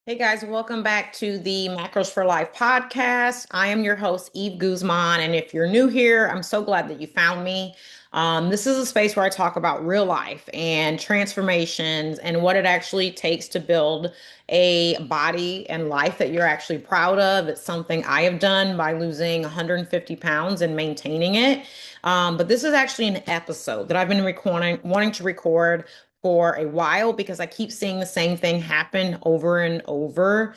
Hey guys, welcome back to the Macros for Life podcast. I am your host, Eve Guzman. And if you're new here, I'm so glad that you found me. This is a space where I talk about real life and transformations and what it actually takes to build a body and life that you're actually proud of. It's something I have done by losing 150 pounds and maintaining it. But this is actually an episode that I've been wanting to record for a while because I keep seeing the same thing happen over and over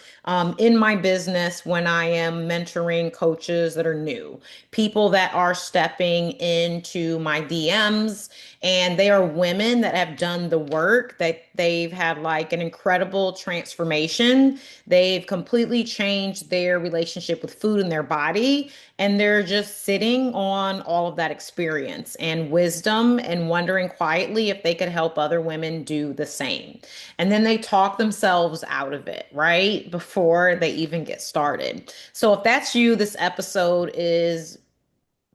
in my business when I am mentoring coaches that are new, people that are stepping into my DMs, and they are women that have done the work, that they've had like an incredible transformation. They've completely changed their relationship with food and their body, and they're just sitting on all of that experience and wisdom and wondering quietly if they could help other women do the same. And then they talk themselves out of it, right? Before they even get started. So if that's you, this episode is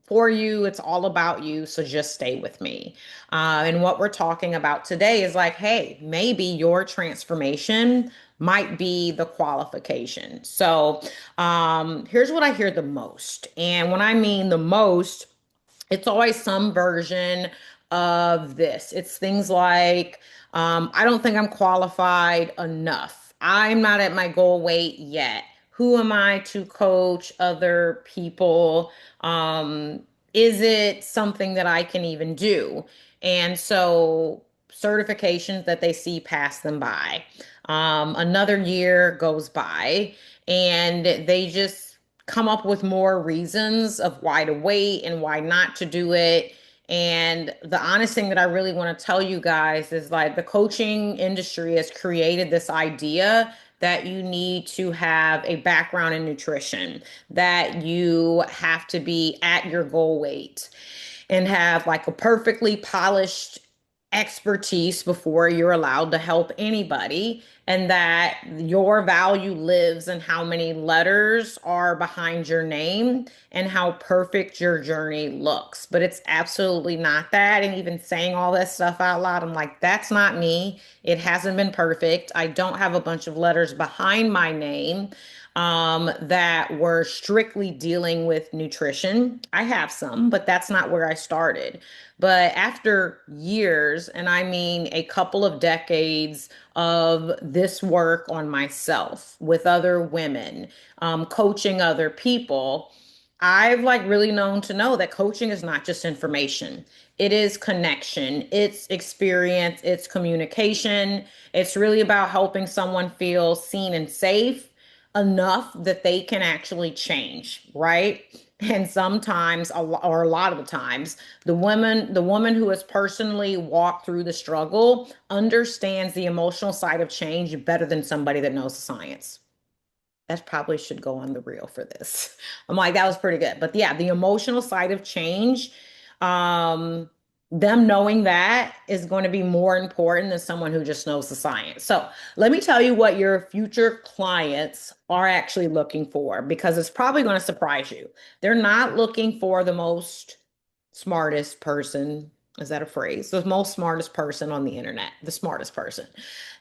for you. It's all about you. So just stay with me. And what we're talking about today is like, hey, maybe your transformation might be the qualification. So here's what I hear the most. And when I mean the most, it's always some version of this. It's things like, I don't think I'm qualified enough. I'm not at my goal weight yet. Who am I to coach other people? Is it something that I can even do? And so certifications that they see pass them by. Another year goes by and they just come up with more reasons of why to wait and why not to do it. And the honest thing that I really want to tell you guys is like the coaching industry has created this idea that you need to have a background in nutrition, that you have to be at your goal weight and have like a perfectly polished expertise before you're allowed to help anybody, and that your value lives in how many letters are behind your name and how perfect your journey looks. But it's absolutely not that. And even saying all that stuff out loud, I'm like, that's not me. It hasn't been perfect. I don't have a bunch of letters behind my name that were strictly dealing with nutrition. I have some, but that's not where I started. But after years, and I mean a couple of decades of this work on myself with other women, coaching other people, I've like really known to know that coaching is not just information. It is connection, it's experience, it's communication. It's really about helping someone feel seen and safe enough that they can actually change, right? And sometimes, or a lot of the times, the woman who has personally walked through the struggle understands the emotional side of change better than somebody that knows the science. That probably should go on the reel for this. I'm like, that was pretty good. But yeah, the emotional side of change, um, them knowing that is going to be more important than someone who just knows the science. So let me tell you what your future clients are actually looking for, because it's probably going to surprise you. They're not looking for the most smartest person. Is that a phrase? The most smartest person on the internet, the smartest person.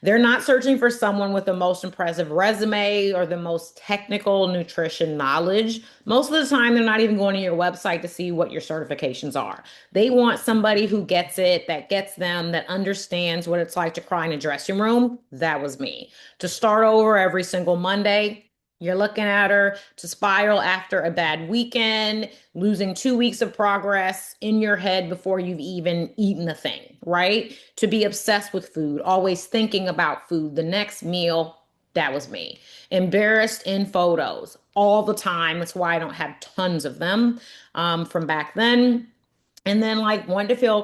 They're not searching for someone with the most impressive resume or the most technical nutrition knowledge. Most of the time, they're not even going to your website to see what your certifications are. They want somebody who gets it, that gets them, that understands what it's like to cry in a dressing room. That was me. To start over every single Monday. You're looking at her to spiral after a bad weekend, losing 2 weeks of progress in your head before you've even eaten a thing, right? To be obsessed with food, always thinking about food, the next meal. That was me. Embarrassed in photos all the time. That's why I don't have tons of them from back then. And then, like, want to feel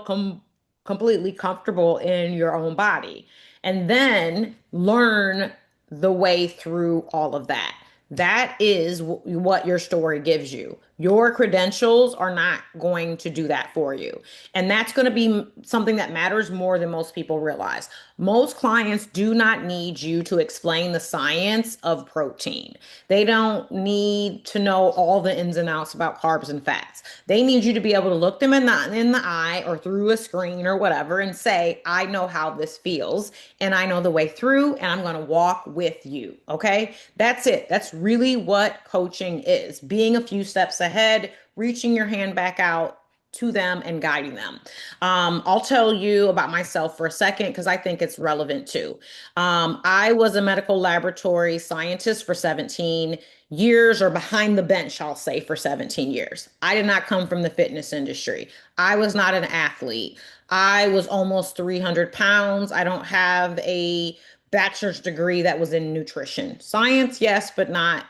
completely comfortable in your own body. And then learn the way through all of that. That is what your story gives you. Your credentials are not going to do that for you. And that's going to be something that matters more than most people realize. Most clients do not need you to explain the science of protein. They don't need to know all the ins and outs about carbs and fats. They need you to be able to look them in the eye or through a screen or whatever and say, I know how this feels and I know the way through and I'm going to walk with you. Okay. That's it. That's really what coaching is, being a few steps ahead, reaching your hand back out to them and guiding them. I'll tell you about myself for a second because I think it's relevant too. I was a medical laboratory scientist for 17 years, or behind the bench, I'll say, for 17 years. I did not come from the fitness industry. I was not an athlete. I was almost 300 pounds. I don't have a bachelor's degree that was in nutrition. Science, yes, but not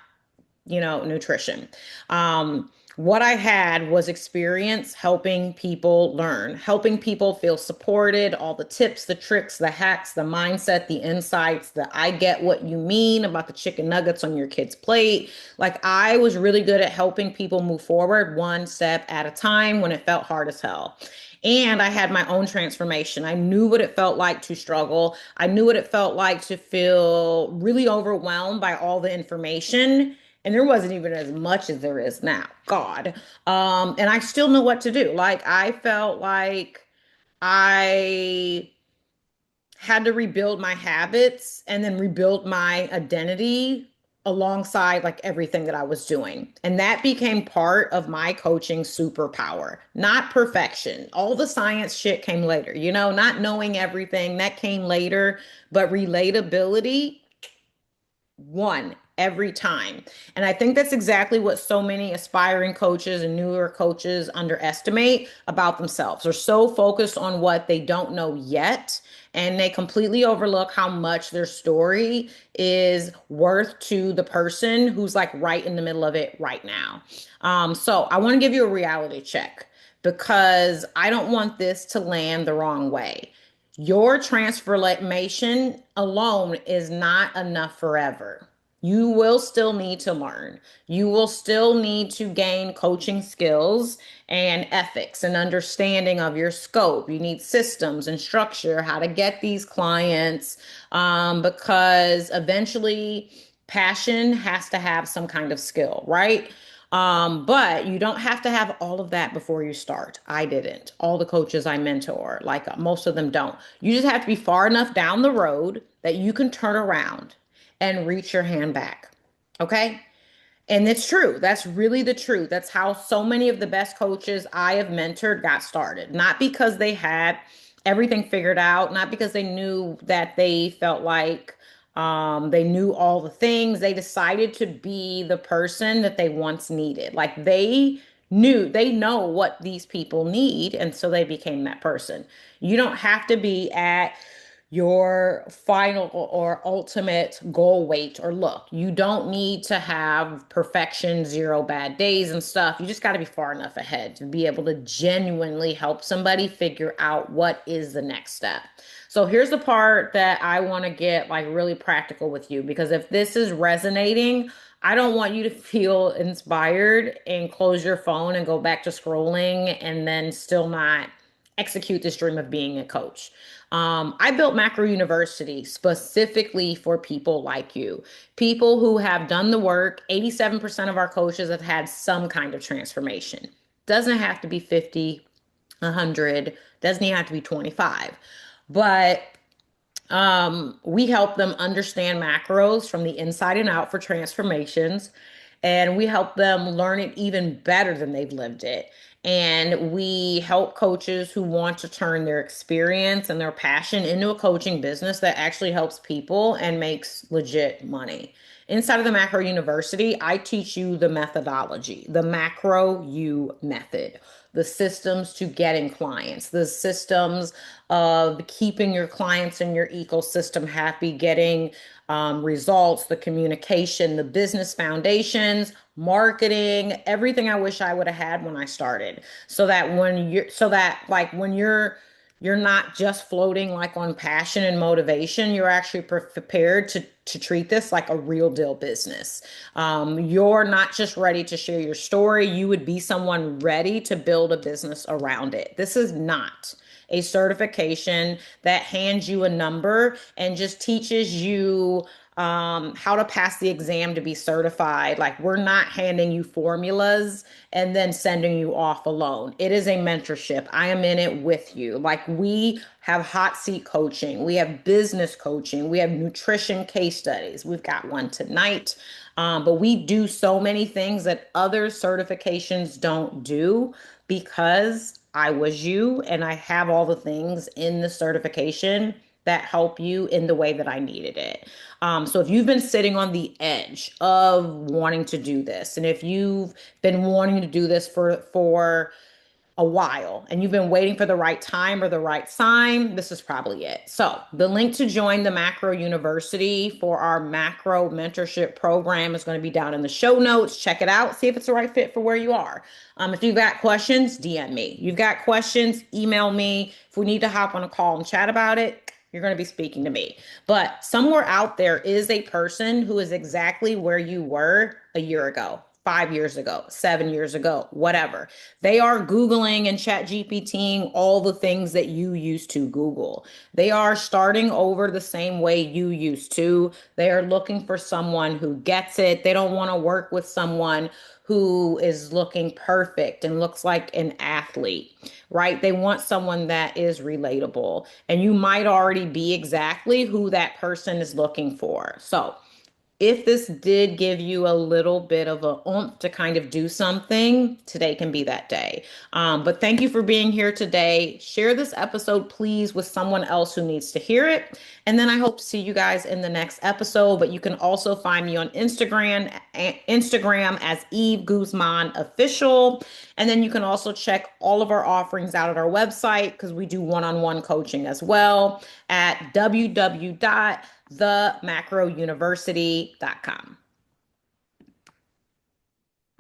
nutrition. What I had was experience helping people learn, helping people feel supported, all the tips, the tricks, the hacks, the mindset, the insights, the I get what you mean about the chicken nuggets on your kid's plate. Like I was really good at helping people move forward one step at a time when it felt hard as hell. And I had my own transformation. I knew what it felt like to struggle. I knew what it felt like to feel really overwhelmed by all the information, and there wasn't even as much as there is now. God. And I still know what to do. Like I felt like I had to rebuild my habits and then rebuild my identity alongside like everything that I was doing. And that became part of my coaching superpower, not perfection. All the science shit came later, not knowing everything that came later, but relatability one every time. And I think that's exactly what so many aspiring coaches and newer coaches underestimate about themselves. They're so focused on what they don't know yet, and they completely overlook how much their story is worth to the person who's like right in the middle of it right now. So I want to give you a reality check because I don't want this to land the wrong way. Your transformation alone is not enough forever. You will still need to learn. You will still need to gain coaching skills and ethics and understanding of your scope. You need systems and structure, how to get these clients, because eventually passion has to have some kind of skill, right? But you don't have to have all of that before you start. I didn't. All the coaches I mentor, like most of them don't. You just have to be far enough down the road that you can turn around and reach your hand back. Okay? And it's true. That's really the truth. That's how so many of the best coaches I have mentored got started. Not because they had everything figured out, not because they knew that they felt like they knew all the things. They decided to be the person that they once needed. Like they know what these people need. And so they became that person. You don't have to be at your final or ultimate goal weight or look. You don't need to have perfection, zero bad days and stuff. You just got to be far enough ahead to be able to genuinely help somebody figure out what is the next step. So here's the part that I want to get like really practical with you because if this is resonating, I don't want you to feel inspired and close your phone and go back to scrolling and then still not execute this dream of being a coach. I built Macro University specifically for people like you, people who have done the work. 87% of our coaches have had some kind of transformation. Doesn't have to be 50, 100, doesn't even have to be 25. But we help them understand macros from the inside and out for transformations. And we help them learn it even better than they've lived it. And we help coaches who want to turn their experience and their passion into a coaching business that actually helps people and makes legit money. Inside of the Macro University, I teach you the methodology, the Macro U method, the systems to getting clients, the systems of keeping your clients in your ecosystem happy, getting results, the communication, the business foundations, marketing, everything I wish I would have had when I started. So that when you're You're not just floating like on passion and motivation. You're actually prepared to treat this like a real deal business. You're not just ready to share your story. You would be someone ready to build a business around it. This is not a certification that hands you a number and just teaches you how to pass the exam to be certified. Like, we're not handing you formulas and then sending you off alone. It is a mentorship. I am in it with you. Like, we have hot seat coaching, we have business coaching, we have nutrition case studies. We've got one tonight. But we do so many things that other certifications don't do because I was you and I have all the things in the certification that help you in the way that I needed it. So if you've been sitting on the edge of wanting to do this, and if you've been wanting to do this for a while and you've been waiting for the right time or the right sign, this is probably it. So, the link to join the Macro University for our macro mentorship program is going to be down in the show notes. Check it out, see if it's the right fit for where you are. If you've got questions, DM me. You've got questions, email me. If we need to hop on a call and chat about it, you're going to be speaking to me. But somewhere out there is a person who is exactly where you were a year ago, 5 years ago, 7 years ago, whatever. They are Googling and chat GPTing all the things that you used to Google. They are starting over the same way you used to. They are looking for someone who gets it. They don't want to work with someone who is looking perfect and looks like an athlete, right? They want someone that is relatable. And you might already be exactly who that person is looking for. So, if this did give you a little bit of a oomph to kind of do something, today can be that day. But thank you for being here today. Share this episode, please, with someone else who needs to hear it. And then I hope to see you guys in the next episode. But you can also find me on Instagram as Eve Guzman Official. And then you can also check all of our offerings out at our website because we do one-on-one coaching as well at www.themacrouniversity.com.